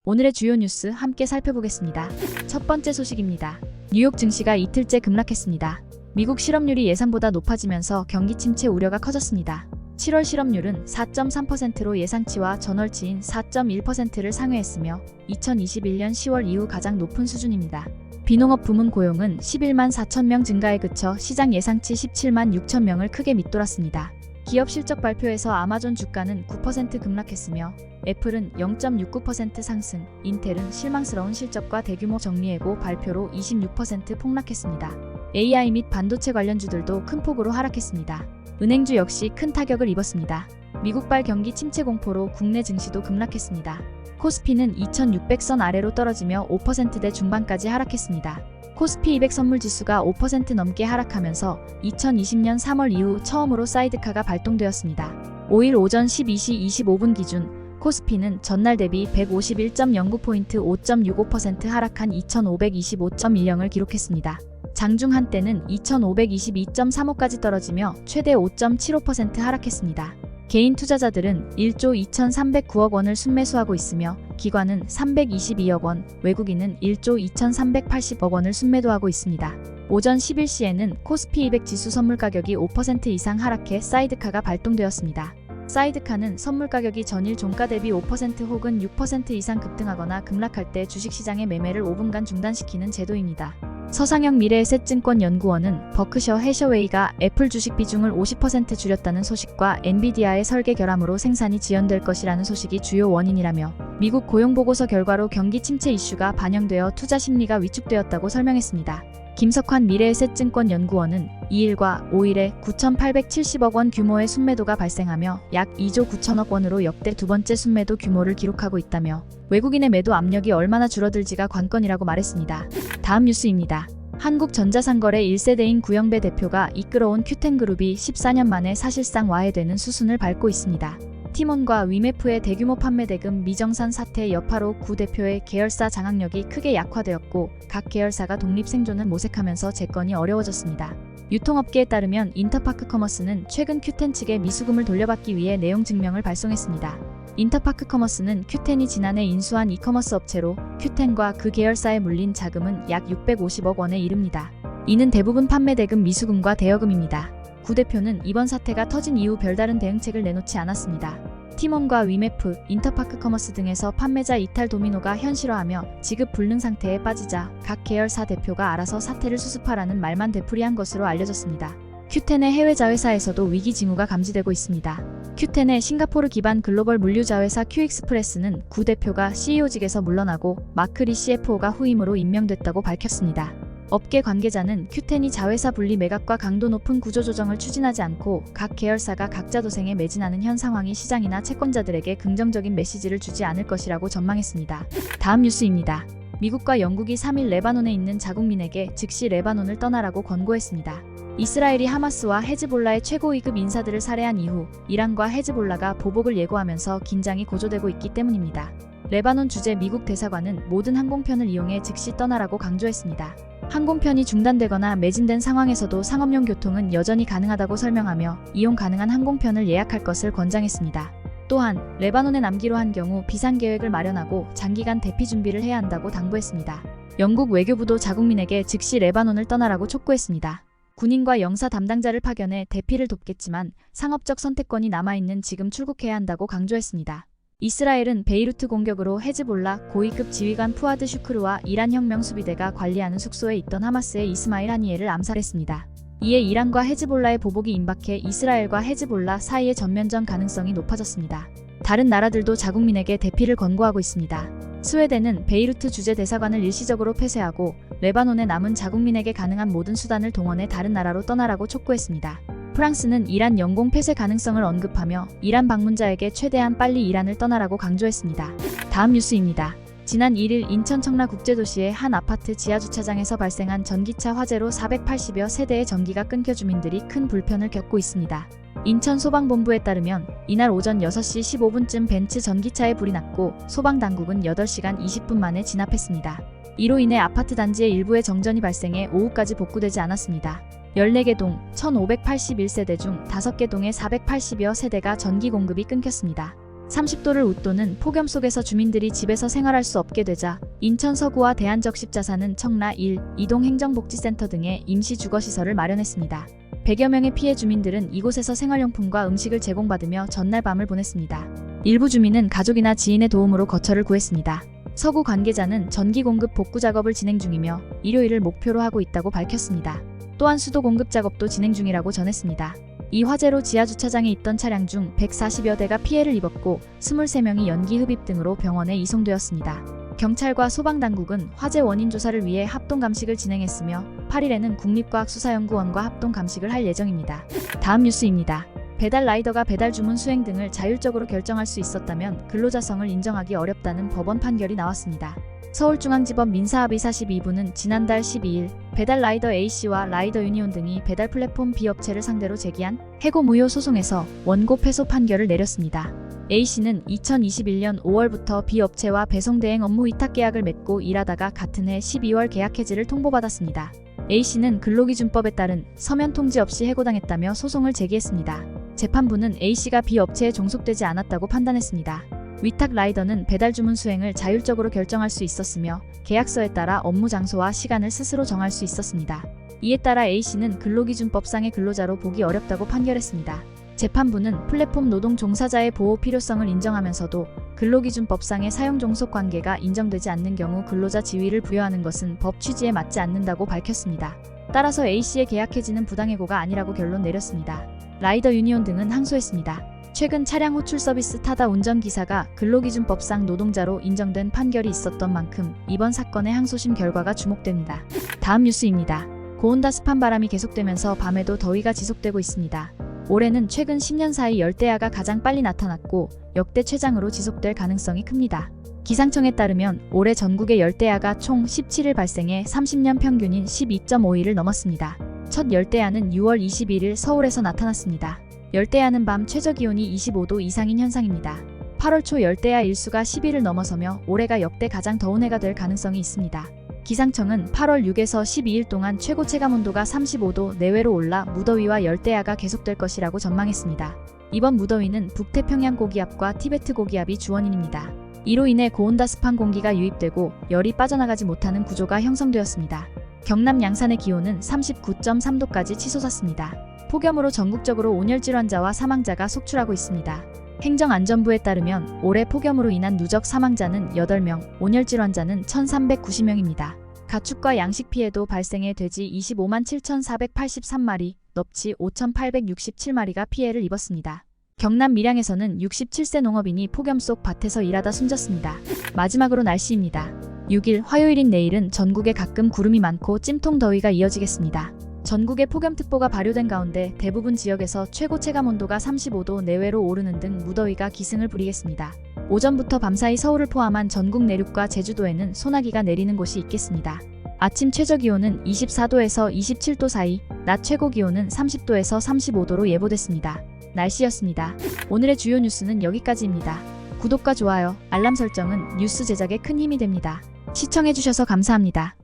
오늘의 주요 뉴스 함께 살펴보겠습니다. 첫 번째 소식입니다. 뉴욕 증시가 이틀째 급락했습니다. 미국 실업률이 예상보다 높아지면서 경기 침체 우려가 커졌습니다. 7월 실업률은 4.3%로 예상치와 전월치인 4.1%를 상회했으며 2021년 10월 이후 가장 높은 수준입니다. 비농업 부문 고용은 11만 4천 명 증가에 그쳐 시장 예상치 17만 6천 명을 크게 밑돌았습니다. 기업 실적 발표에서 아마존 주가는 9% 급락했으며 애플은 0.69% 상승, 인텔은 실망스러운 실적과 대규모 정리해고 발표로 26% 폭락했습니다. AI 및 반도체 관련주들도 큰 폭으로 하락했습니다. 은행주 역시 큰 타격을 입었습니다. 미국발 경기 침체 공포로 국내 증시도 급락했습니다. 코스피는 2600선 아래로 떨어지며 5%대 중반까지 하락했습니다. 코스피 200 선물 지수가 5% 넘게 하락하면서 2020년 3월 이후 처음으로 사이드카가 발동되었습니다. 5일 오전 12시 25분 기준 코스피는 전날 대비 151.09포인트 5.65% 하락한 2525.10을 기록했습니다. 장중 한때는 2522.35까지 떨어지며 최대 5.75% 하락했습니다. 개인 투자자들은 1조 2309억 원을 순매수하고 있으며 기관은 322억 원, 외국인은 1조 2380억 원을 순매도하고 있습니다. 오전 11시에는 코스피 200 지수 선물 가격이 5% 이상 하락해 사이드카가 발동되었습니다. 사이드카는 선물 가격이 전일 종가 대비 5% 혹은 6% 이상 급등하거나 급락할 때 주식시장의 매매를 5분간 중단시키는 제도입니다. 서상영 미래에셋증권 연구원은 버크셔 해셔웨이가 애플 주식 비중을 50% 줄였다는 소식과 엔비디아의 설계 결함으로 생산이 지연될 것이라는 소식이 주요 원인이라며 미국 고용보고서 결과로 경기 침체 이슈가 반영되어 투자 심리가 위축되었다고 설명했습니다. 김석환 미래에셋증권 연구원은 2일과 5일에 9,870억 원 규모의 순매도가 발생하며 약 2조 9천억 원으로 역대 두 번째 순매도 규모를 기록하고 있다며 외국인의 매도 압력이 얼마나 줄어들지가 관건이라고 말했습니다. 다음 뉴스입니다. 한국전자상거래 1세대인 구영배 대표가 이끌어온 큐텐그룹이 14년 만에 사실상 와해되는 수순을 밟고 있습니다. 티몬과 위메프의 대규모 판매 대금 미정산 사태 여파로 구 대표의 계열사 장악력이 크게 약화되었고 각 계열사가 독립 생존을 모색하면서 재건이 어려워졌습니다. 유통업계에 따르면 인터파크커머스는 최근 큐텐 측에 미수금을 돌려받기 위해 내용 증명을 발송했습니다. 인터파크커머스는 큐텐이 지난해 인수한 이커머스 업체로 큐텐과 그 계열사에 물린 자금은 약 650억 원에 이릅니다. 이는 대부분 판매 대금 미수금과 대여금입니다. 구 대표는 이번 사태가 터진 이후 별다른 대응책을 내놓지 않았습니다. 티몬과 위메프, 인터파크커머스 등에서 판매자 이탈 도미노가 현실화하며 지급 불능 상태에 빠지자 각 계열사 대표가 알아서 사태를 수습하라는 말만 되풀이한 것으로 알려졌습니다. 큐텐의 해외 자회사에서도 위기 징후가 감지되고 있습니다. 큐텐의 싱가포르 기반 글로벌 물류 자회사 큐익스프레스는 구 대표가 CEO직에서 물러나고 마크 리 CFO가 후임으로 임명됐다고 밝혔습니다. 업계 관계자는 큐텐이 자회사 분리 매각과 강도 높은 구조조정을 추진하지 않고 각 계열사가 각자 도생에 매진하는 현 상황이 시장이나 채권자들에게 긍정적인 메시지를 주지 않을 것이라고 전망했습니다. 다음 뉴스입니다. 미국과 영국이 3일 레바논에 있는 자국민에게 즉시 레바논을 떠나라고 권고했습니다. 이스라엘이 하마스와 헤즈볼라의 최고 2급 인사들을 살해한 이후 이란과 헤즈볼라가 보복을 예고하면서 긴장이 고조되고 있기 때문입니다. 레바논 주재 미국 대사관은 모든 항공편을 이용해 즉시 떠나라고 강조했습니다. 항공편이 중단되거나 매진된 상황에서도 상업용 교통은 여전히 가능하다고 설명하며 이용 가능한 항공편을 예약할 것을 권장했습니다. 또한 레바논에 남기로 한 경우 비상계획을 마련하고 장기간 대피 준비를 해야 한다고 당부했습니다. 영국 외교부도 자국민에게 즉시 레바논을 떠나라고 촉구했습니다. 군인과 영사 담당자를 파견해 대피를 돕겠지만 상업적 선택권이 남아있는 지금 출국해야 한다고 강조했습니다. 이스라엘은 베이루트 공격으로 헤즈볼라 고위급 지휘관 푸아드 슈크르와 이란 혁명수비대가 관리하는 숙소에 있던 하마스의 이스마일 하니예를 암살했습니다. 이에 이란과 헤즈볼라의 보복이 임박해 이스라엘과 헤즈볼라 사이의 전면전 가능성이 높아졌습니다. 다른 나라들도 자국민에게 대피를 권고하고 있습니다. 스웨덴은 베이루트 주재 대사관을 일시적으로 폐쇄하고 레바논에 남은 자국민에게 가능한 모든 수단을 동원해 다른 나라로 떠나라고 촉구했습니다. 프랑스는 이란 영공 폐쇄 가능성을 언급하며 이란 방문자에게 최대한 빨리 이란을 떠나라고 강조했습니다. 다음 뉴스입니다. 지난 1일 인천 청라국제도시의 한 아파트 지하주차장에서 발생한 전기차 화재로 480여 세대의 전기가 끊겨 주민들이 큰 불편을 겪고 있습니다. 인천 소방본부에 따르면 이날 오전 6시 15분쯤 벤츠 전기차에 불이 났고 소방당국은 8시간 20분 만에 진압했습니다. 이로 인해 아파트 단지의 일부에 정전이 발생해 오후까지 복구되지 않았습니다. 14개 동 1581세대 중 5개 동의 480여 세대가 전기 공급이 끊겼습니다. 30도를 웃도는 폭염 속에서 주민들이 집에서 생활할 수 없게 되자 인천 서구와 대한적십자사는 청라 1, 이동행정복지센터 등의 임시 주거시설을 마련했습니다. 100여 명의 피해 주민들은 이곳에서 생활용품과 음식을 제공받으며 전날 밤을 보냈습니다. 일부 주민은 가족이나 지인의 도움으로 거처를 구했습니다. 서구 관계자는 전기 공급 복구 작업을 진행 중이며 일요일을 목표로 하고 있다고 밝혔습니다. 또한 수도 공급 작업도 진행 중이라고 전했습니다. 이 화재로 지하주차장에 있던 차량 중 140여 대가 피해를 입었고 23명이 연기 흡입 등으로 병원에 이송되었습니다. 경찰과 소방당국은 화재 원인 조사를 위해 합동감식을 진행했으며 8일에는 국립과학수사연구원과 합동감식을 할 예정입니다. 다음 뉴스입니다. 배달 라이더가 배달 주문 수행 등을 자율적으로 결정할 수 있었다면 근로자성을 인정하기 어렵다는 법원 판결이 나왔습니다. 서울중앙지법 민사합의 42부는 지난달 12일 배달 라이더 A씨와 라이더 유니온 등이 배달 플랫폼 B업체를 상대로 제기한 해고 무효 소송에서 원고 패소 판결을 내렸습니다. A씨는 2021년 5월부터 B업체와 배송대행 업무 위탁 계약을 맺고 일하다가 같은 해 12월 계약 해지를 통보받았습니다. A씨는 근로기준법에 따른 서면 통지 없이 해고당했다며 소송을 제기했습니다. 재판부는 A씨가 B업체에 종속되지 않았다고 판단했습니다. 위탁 라이더는 배달 주문 수행을 자율적으로 결정할 수 있었으며 계약서에 따라 업무 장소와 시간을 스스로 정할 수 있었습니다. 이에 따라 A씨는 근로기준법상의 근로자로 보기 어렵다고 판결했습니다. 재판부는 플랫폼 노동 종사자의 보호 필요성을 인정하면서도 근로기준법상의 사용 종속 관계가 인정되지 않는 경우 근로자 지위를 부여하는 것은 법 취지에 맞지 않는다고 밝혔습니다. 따라서 A씨의 계약 해지는 부당해고가 아니라고 결론 내렸습니다. 라이더 유니온 등은 항소했습니다. 최근 차량 호출 서비스 타다 운전기사가 근로기준법상 노동자로 인정된 판결이 있었던 만큼 이번 사건의 항소심 결과가 주목됩니다. 다음 뉴스입니다. 고온다 습한 바람이 계속되면서 밤에도 더위가 지속되고 있습니다. 올해는 최근 10년 사이 열대야가 가장 빨리 나타났고 역대 최장으로 지속될 가능성이 큽니다. 기상청에 따르면 올해 전국의 열대야가 총 17일 발생해 30년 평균인 12.5일을 넘었습니다. 첫 열대야는 6월 21일 서울에서 나타났습니다. 열대야는 밤 최저기온이 25도 이상인 현상입니다. 8월 초 열대야 일수가 10일을 넘어서며 올해가 역대 가장 더운 해가 될 가능성이 있습니다. 기상청은 8월 6에서 12일 동안 최고 체감온도가 35도 내외로 올라 무더위와 열대야가 계속될 것이라고 전망했습니다. 이번 무더위는 북태평양 고기압과 티베트 고기압이 주원인입니다. 이로 인해 고온다습한 공기가 유입되고 열이 빠져나가지 못하는 구조가 형성되었습니다. 경남 양산의 기온은 39.3도까지 치솟았습니다. 폭염으로 전국적으로 온열질 환자와 사망자가 속출하고 있습니다. 행정안전부에 따르면 올해 폭염으로 인한 누적 사망자는 8명, 온열질 환자는 1,390명입니다. 가축과 양식 피해도 발생해 돼지 25만 7,483마리, 넙치 5,867마리가 피해를 입었습니다. 경남 밀양에서는 67세 농업인이 폭염 속 밭에서 일하다 숨졌습니다. 마지막으로 날씨입니다. 6일 화요일인 내일은 전국에 가끔 구름이 많고 찜통 더위가 이어지겠습니다. 전국에 폭염특보가 발효된 가운데 대부분 지역에서 최고 체감온도가 35도 내외로 오르는 등 무더위가 기승을 부리겠습니다. 오전부터 밤사이 서울을 포함한 전국 내륙과 제주도에는 소나기가 내리는 곳이 있겠습니다. 아침 최저기온은 24도에서 27도 사이, 낮 최고기온은 30도에서 35도로 예보됐습니다. 날씨였습니다. 오늘의 주요 뉴스는 여기까지입니다. 구독과 좋아요, 알람 설정은 뉴스 제작에 큰 힘이 됩니다. 시청해주셔서 감사합니다.